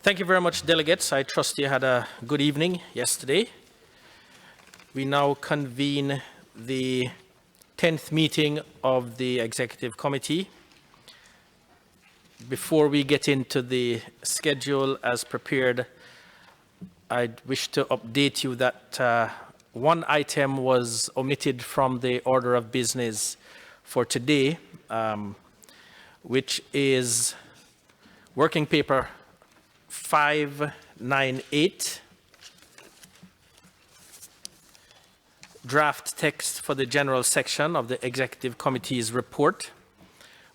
Thank you very much, delegates. I trust you had a good evening yesterday. We now convene the 10th meeting of the Executive Committee. Before we get into the schedule as prepared, I wish to update you that one item was omitted from the order of business for today, which is working paper 598, draft text for the general section of the Executive Committee's report.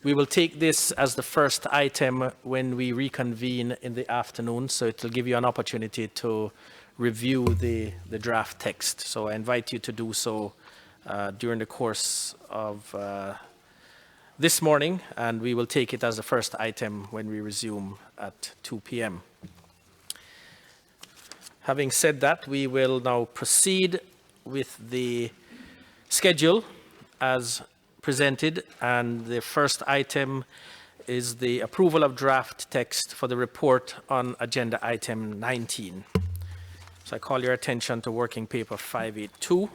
We will take this as the first item when we reconvene in the afternoon, so it will give you an opportunity to review the draft text. So I invite you to do so during the course of this morning, and we will take it as the first item when we resume at 2 p.m. Having said that, we will now proceed with the schedule as presented, and the first item is the approval of draft text for the report on agenda item 19. So I call your attention to working paper 582.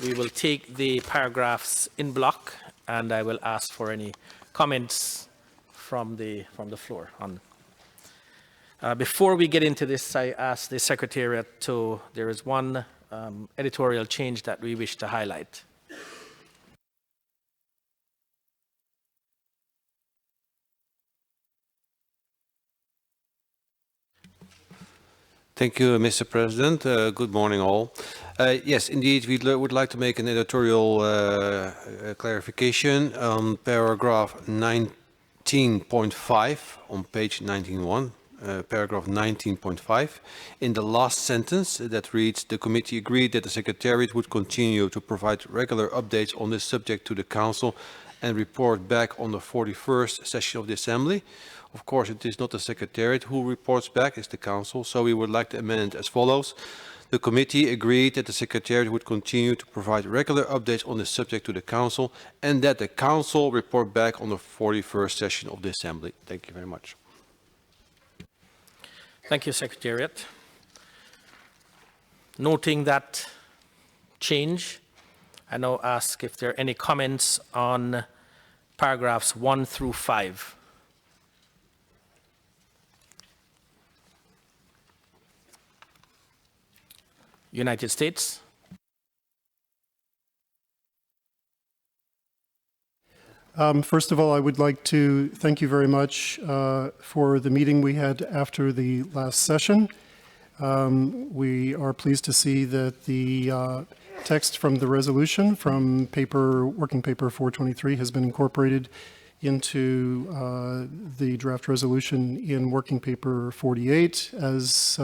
We will take the paragraphs in block, and I will ask for any comments from the floor on. Before we get into this, I ask the Secretariat there is one editorial change that we wish to highlight. Thank you, Mr. President. Good morning, all. Yes, indeed, we would like to make an editorial clarification on paragraph 19.5 on page 19.1. Paragraph 19.5. In the last sentence that reads, the committee agreed that the Secretariat would continue to provide regular updates on this subject to the Council and report back on the 41st session of the Assembly. Of course, it is not the Secretariat who reports back, it's the Council, so we would like to amend it as follows. The committee agreed that the Secretariat would continue to provide regular updates on this subject to the Council and that the Council report back on the 41st session of the Assembly. Thank you very much. Thank you, Secretariat. Noting that change, I now ask if there are any comments on paragraphs 1 through 5. United States. First of all, I would like to thank you very much for the meeting we had after the last session. We are pleased to see that the text from the resolution from working paper 423 has been incorporated into the draft resolution in working paper 48 as